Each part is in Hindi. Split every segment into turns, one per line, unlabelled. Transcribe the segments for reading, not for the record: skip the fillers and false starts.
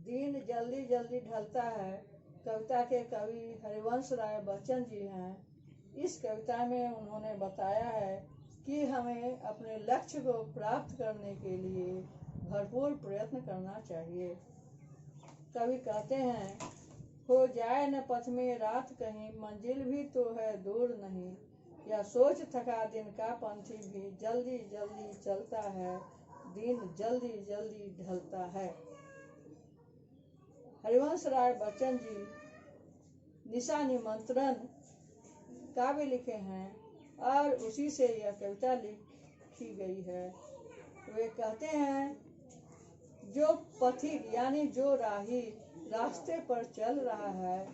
दिन जल्दी जल्दी ढलता है कविता के कवि हरिवंश राय बच्चन जी हैं। इस कविता में उन्होंने बताया है कि हमें अपने लक्ष्य को प्राप्त करने के लिए भरपूर प्रयत्न करना चाहिए। कवि कहते हैं, हो जाए न पथ में रात कहीं, मंजिल भी तो है दूर नहीं, या सोच थका दिन का पंथी भी जल्दी जल्दी चलता है, दिन जल्दी जल्दी ढलता है। हरिवंश राय बच्चन जी निशा निमंत्रण काव्य लिखे हैं और उसी से यह कविता लिखी गई है। वे कहते हैं, जो पथिक यानी जो राही रास्ते पर चल रहा है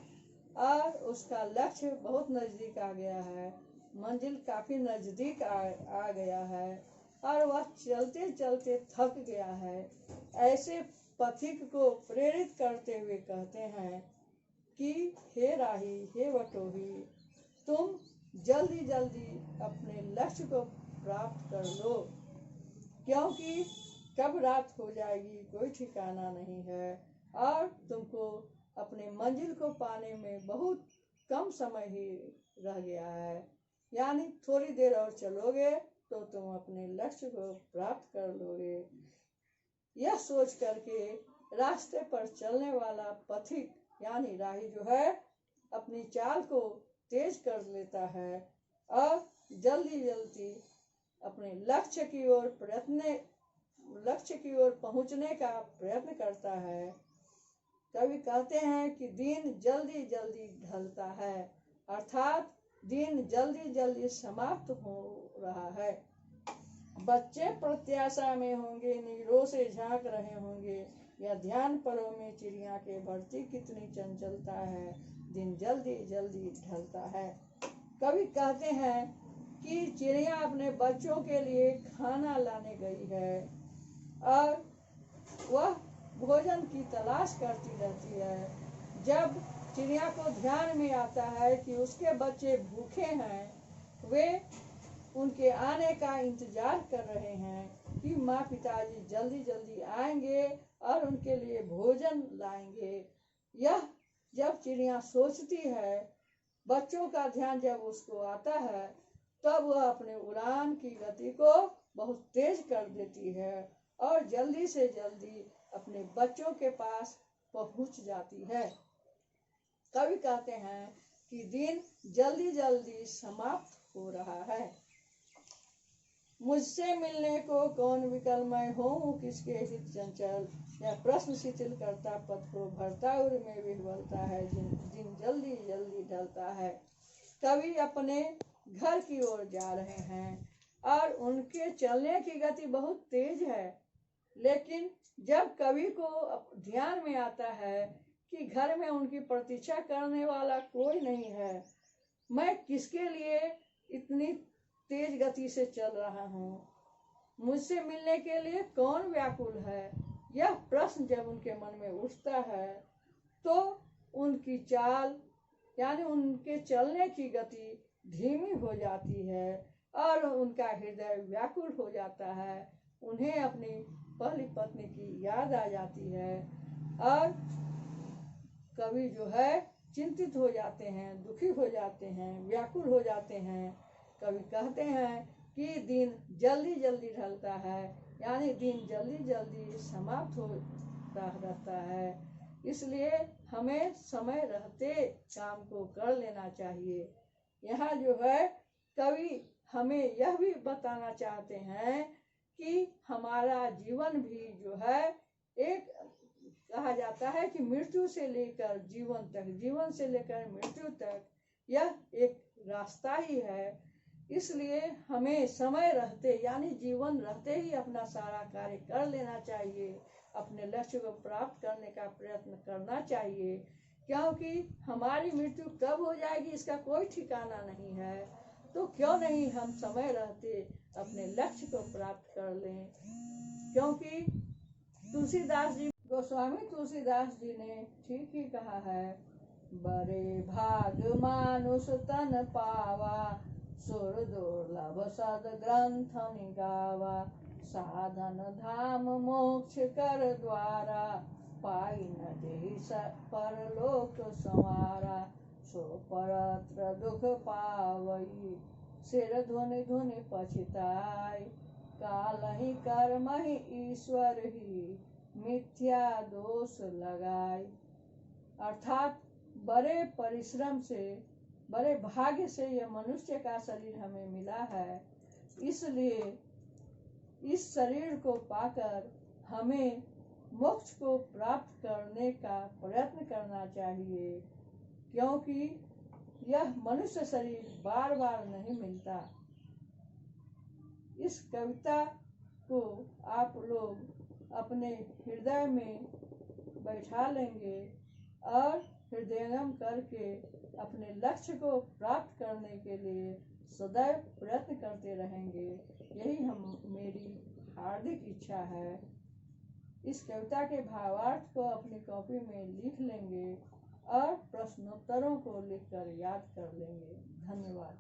और उसका लक्ष्य बहुत नजदीक आ गया है, मंजिल काफी नजदीक आ गया है और वह चलते चलते थक गया है, ऐसे पथिक को प्रेरित करते हुए कहते हैं कि हे राही, हे बटोही, तुम जल्दी जल्दी अपने लक्ष्य को प्राप्त कर लो, क्योंकि कब रात हो जाएगी कोई ठिकाना नहीं है और तुमको अपने मंजिल को पाने में बहुत कम समय ही रह गया है, यानी थोड़ी देर और चलोगे तो तुम अपने लक्ष्य को प्राप्त कर लोगे। यह सोच करके रास्ते पर चलने वाला पथिक यानी राही जो है अपनी चाल को तेज कर लेता है और जल्दी जल्दी अपने लक्ष्य की ओर पहुंचने का प्रयत्न करता है। कवि कहते हैं कि दिन जल्दी जल्दी ढलता है, अर्थात दिन जल्दी जल्दी समाप्त हो रहा है। बच्चे प्रत्याशा में होंगे, नीरों से झांक रहे होंगे, या ध्यान पलों में चिड़िया के बढ़ती कितनी चंचलता है, दिन जल्दी जल्दी ढलता है। कवि कहते हैं कि चिड़िया अपने बच्चों के लिए खाना लाने गई है और वह भोजन की तलाश करती रहती है। जब चिड़िया को ध्यान में आता है कि उसके बच्चे भूखे हैं, वे उनके आने का इंतजार कर रहे हैं कि माँ पिताजी जल्दी जल्दी आएंगे और उनके लिए भोजन लाएंगे। यह जब चिड़िया सोचती है, बच्चों का ध्यान जब उसको आता है, तब वह अपने उड़ान की गति को बहुत तेज कर देती है और जल्दी से जल्दी अपने बच्चों के पास पहुंच जाती है। कवि कहते हैं कि दिन जल्दी जल्दी समाप्त हो रहा है। मुझसे मिलने को कौन विकल, मैं हूँ किसके हित चंचल, यह प्रश्न शिथिल करता पथ को भरता उर में विह्वलता है, दिन जल्दी जल्दी ढलता है। कवि अपने घर की ओर जा रहे हैं और उनके चलने की गति बहुत तेज है, लेकिन जब कवि को ध्यान में आता है कि घर में उनकी प्रतीक्षा करने वाला कोई नहीं है, मैं किसके लिए इतनी तेज गति से चल रहा हूँ, मुझसे मिलने के लिए कौन व्याकुल है, यह प्रश्न जब उनके मन में उठता है तो उनकी चाल यानी उनके चलने की गति धीमी हो जाती है और उनका हृदय व्याकुल हो जाता है। उन्हें अपनी पहली पत्नी की याद आ जाती है और कवि जो है चिंतित हो जाते हैं, दुखी हो जाते हैं, व्याकुल हो जाते हैं। कवि कहते हैं कि दिन जल्दी जल्दी ढलता है, यानी दिन जल्दी जल्दी समाप्त होता रहता है, इसलिए हमें समय रहते काम को कर लेना चाहिए। यहाँ जो है कवि हमें यह भी बताना चाहते हैं कि हमारा जीवन भी जो है एक कहा जाता है कि मृत्यु से लेकर जीवन तक, जीवन से लेकर मृत्यु तक यह एक रास्ता ही है। इसलिए हमें समय रहते यानी जीवन रहते ही अपना सारा कार्य कर लेना चाहिए, अपने लक्ष्य को प्राप्त करने का प्रयत्न करना चाहिए, क्योंकि हमारी मृत्यु कब हो जाएगी इसका कोई ठिकाना नहीं है। तो क्यों नहीं हम समय रहते अपने लक्ष्य को प्राप्त कर लें, क्योंकि तुलसीदास जी, गोस्वामी तुलसीदास जी ने ठीक ही कहा है, बड़े भाग मानुष तन पावा, सुर दुर्लभ सद ग्रंथ निगावा, साधन धाम मोक्ष कर द्वारा, पाई न देहि परलोक संवारा, सो परत्र दुख पावई, सिर धुनि धुनि पछिताई, कालहि कर्महि ईश्वर ही, मिथ्या दोष लगाई। अर्थात बड़े परिश्रम से, बड़े भाग्य से यह मनुष्य का शरीर हमें मिला है, इसलिए इस शरीर को पाकर हमें मोक्ष को प्राप्त करने का प्रयत्न करना चाहिए, क्योंकि यह मनुष्य शरीर बार बार नहीं मिलता। इस कविता को आप लोग अपने हृदय में बैठा लेंगे और हृदयंगम करके अपने लक्ष्य को प्राप्त करने के लिए सदैव प्रयत्न करते रहेंगे। यही मेरी हार्दिक इच्छा है। इस कविता के भावार्थ को अपनी कॉपी में लिख लेंगे और प्रश्नोत्तरों को लिखकर याद कर लेंगे। धन्यवाद।